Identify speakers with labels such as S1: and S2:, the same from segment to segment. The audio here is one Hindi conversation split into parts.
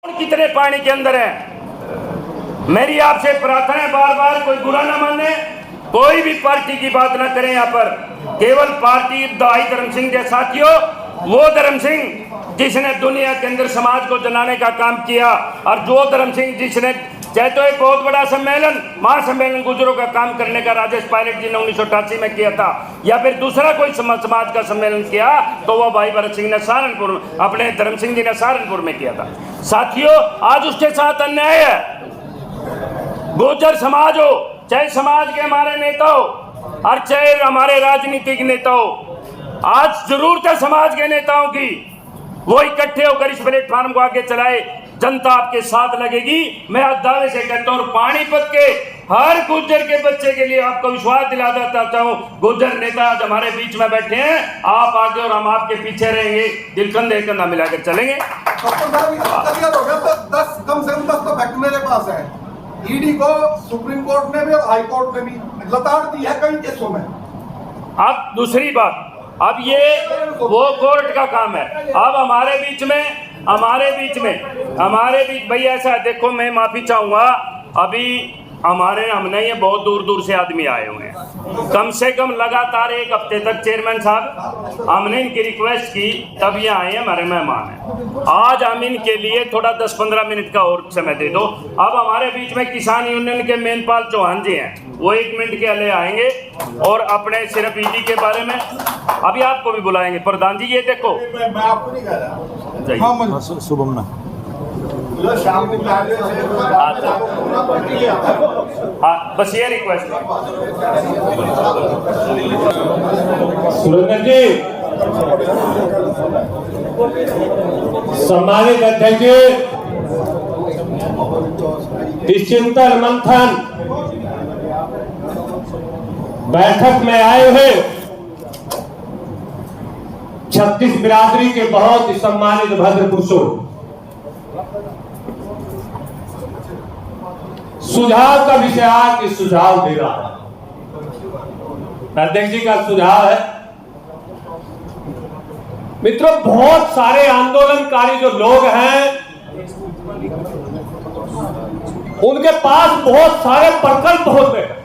S1: कितने पानी के अंदर है। मेरी आपसे प्रार्थना है, बार बार कोई बुरा ना माने, कोई भी पार्टी की बात ना करें यहाँ पर। केवल पार्टी दाई धर्म सिंह के साथियों, वो धर्म सिंह जिसने दुनिया के अंदर समाज को जलाने का काम किया, और जो धर्म सिंह जिसने चाहे तो एक बहुत बड़ा सम्मेलन, महासम्मेलन गुजरों का काम करने का राजेश पायलट जी ने 1988 में किया था, या फिर दूसरा कोई समाज का सम्मेलन किया तो वो भाई भरत सिंह ने सहारनपुर में, अपने धर्म सिंह जी ने सहारनपुर में किया था। साथियों, आज उसके साथ अन्याय है। गुर्जर समाज हो, चाहे समाज के हमारे नेता हो और चाहे हमारे राजनीतिक नेता हो, आज जरूरत है समाज के नेताओं की, वो इकट्ठे होकर इस प्लेटफॉर्म को आगे चलाए। जनता आपके साथ लगेगी, मैं आज दावे से कहता हूँ। पानीपत के हर गुर्जर के बच्चे के लिए आपको विश्वास दिलाना चाहता हूँ। गुर्जर नेता आज हमारे बीच में बैठे हैं, आप आगे और हम आपके पीछे रहेंगे, दिल कंधे कंधा मिलाकर चलेंगे।
S2: कम से कम 10 तो फैक्ट मेरे पास है। ईडी को सुप्रीम कोर्ट ने भी और हाई कोर्ट ने भी लताड़ दी है कई केसों में।
S1: अब दूसरी बात, अब ये वो कोर्ट का काम है। अब हमारे बीच भैया ऐसा देखो, मैं माफी चाहूंगा, अभी हमने ये बहुत दूर दूर से आदमी आए हुए हैं, कम से कम लगातार एक हफ्ते तक। चेयरमैन साहब, हमने इनकी रिक्वेस्ट की तब ये आए हैं, हमारे मेहमान हैं। आज हम इनके लिए थोड़ा 10-15 मिनट का और समय दे दो। अब हमारे बीच में किसान यूनियन के मेनपाल चौहान जी हैं, वो 1 मिनट के लिए आएंगे और अपने सिर्फ ईडी के बारे में अभी आपको भी बुलाएंगे। प्रधान जी, ये देखो,
S2: मैं आपको नहीं कह रहा,
S3: शुभम ना
S2: शाम को
S1: हाँ, बस ये रिक्वेस्ट है।
S4: सुरेंद्र जी, सम्मानित अध्यक्ष जी, इस चिंतन मंथन बैठक में आए हुए 36 बिरादरी के बहुत ही सम्मानित भद्र पुरुषों, सुझाव का विषय आके सुझाव दे रहा है। अध्यक्ष जी का सुझाव है, मित्रों, बहुत सारे आंदोलनकारी जो लोग हैं उनके पास बहुत सारे प्रकल्प होते हैं।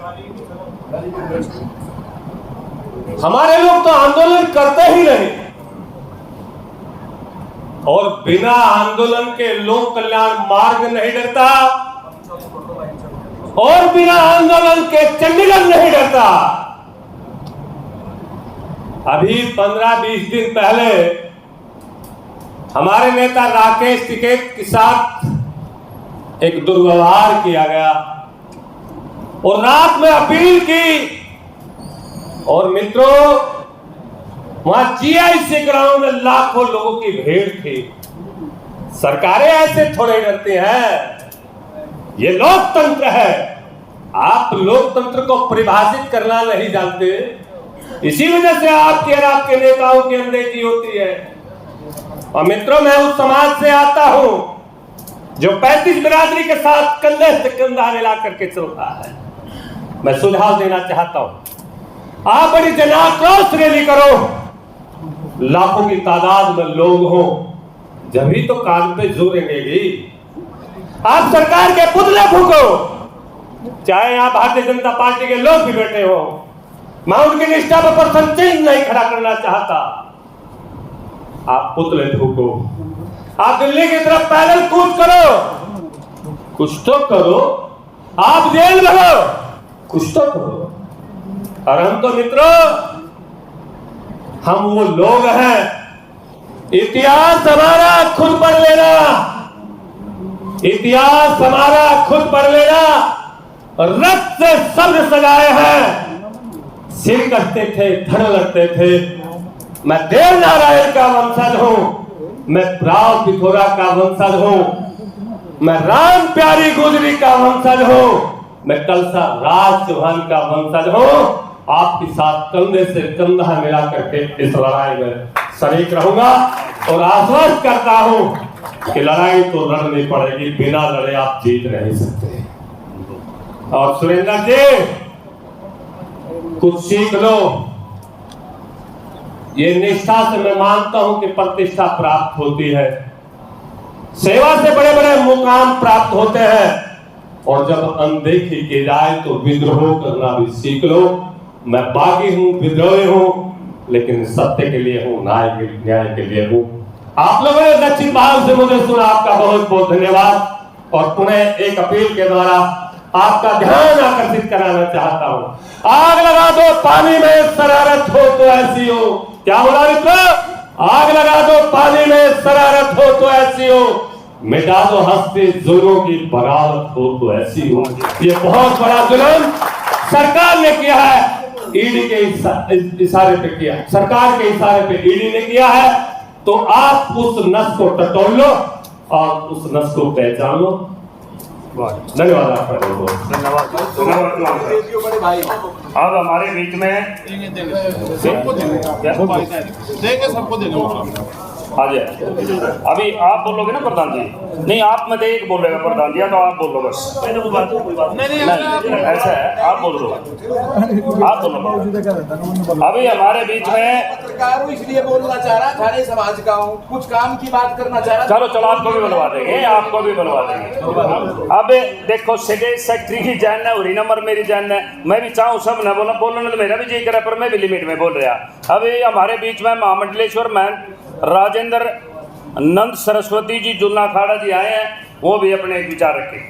S4: हमारे लोग तो आंदोलन करते ही नहीं, और बिना आंदोलन के लोक कल्याण मार्ग नहीं डरता, और बिना आंदोलन के चंडीगढ़ नहीं डरता। अभी 15-20 दिन पहले हमारे नेता राकेश टिकैत के साथ एक दुर्व्यवहार किया गया और रात में अपील की, और मित्रों, वहां GIC ग्राउंड में लाखों लोगों की भीड़ थी। सरकारें ऐसे थोड़े डरती हैं, ये लोकतंत्र है। आप लोकतंत्र को परिभाषित करना नहीं जानते, इसी वजह से आपके और आपके नेताओं की अनदेखी होती है। और मित्रों, मैं उस समाज से आता हूं जो 35 बिरादरी के साथ कंधे से कंधा मिला करके चलता है। मैं सुझाव देना चाहता हूं, आप बड़ी जनाक्रोश रैली करो, लाखों की तादाद में लोग हो, जब ही तो कान पे जोर रहेगी। आप सरकार के पुतले फूको, चाहे यहाँ भारतीय जनता पार्टी के लोग भी बैठे हो, मैं उनकी निष्ठा पर परसेंटेज नहीं खड़ा करना चाहता। आप पुतले फूको, आप दिल्ली की तरफ पैदल कूद करो, कुछ तो करो, आप जेल में हो, कुछ तो करो। और हम तो मित्रों, हम वो लोग हैं, इतिहास हमारा खुद पढ़ लेना, इतिहास हमारा खुद पढ़ लेना। रक्त से शब्द सजाए हैं, सिर कटते थे, धड़ लगते थे। मैं देव नारायण का वंशज हूं, मैं राव पिथौरा का वंशज हूं, मैं राम प्यारी गुजरी का वंशज हूं, मैं कलसा राज चौहान का वंशज हूं। आपके साथ कंधे से कंधा मिला करके इस लड़ाई में शरीक रहूंगा, और आश्वस्त करता हूं कि लड़ाई तो लड़नी पड़ेगी, बिना लड़े आप जीत नहीं सकते। और सुरेंद्र जी, कुछ सीख लो। ये निष्ठा से मैं मानता हूं कि प्रतिष्ठा प्राप्त होती है, सेवा से बड़े बड़े मुकाम प्राप्त होते हैं, और जब अनदेखी की जाए तो विद्रोह करना भी सीख लो। मैं बागी हूं, विद्रोही हूं, लेकिन सत्य के लिए हूं, न्याय के लिए हूं। आप लोगों ने दक्षिण भारत से मुझे सुना, आपका बहुत बहुत धन्यवाद। और पुनः एक अपील के द्वारा आपका ध्यान आकर्षित कराना चाहता हूं। आग लगा दो पानी में शरारत हो तो ऐसी हो, क्या बोला मित्र? आग लगा दो पानी में शरारत हो तो ऐसी हो, मिटा दो हंसते जुल्मों की बगावत हो तो ऐसी हो। ये बहुत बड़ा जुल्म सरकार ने किया है, ईडी के इशारे पे किया, सरकार के इशारे पे ईडी ने किया है। तो आप उस नस को टटोल लो और उस नस को पहचान लो। धन्यवाद आपका,
S1: धन्यवाद। अब हमारे बीच में
S2: सबको देंगे।
S1: हाँ जी, अभी आप बोलोगे ना प्रधान जी? नहीं, आप में तो एक बोलेगा प्रधान जी, तो आप बोल लो बस। नहीं, ऐसा है, आप बोल लो, आप बोलो। अभी हमारे बीच में
S3: पत्रकार हूँ, इसलिए बोलना चाह रहा, थाने समाज का हूँ, कुछ काम की बात करना चाह रहा।
S1: चलो चलो, आपको भी बुलवा देंगे, आपको भी बुलवा देंगे। अब देखो, सेक्रेटरी की जान है, उरी नंबर मेरी जान है, मैं भी चाहूँ सब न बोलने तो मेरा भी जी करा, पर मैं भी लिमिट में बोल रहा। अभी हमारे बीच में महामंडलेश्वर महंत राजेंद्र नंद सरस्वती जी जुन्ना अखाड़ा जी आए हैं, वो भी अपने विचार रखें।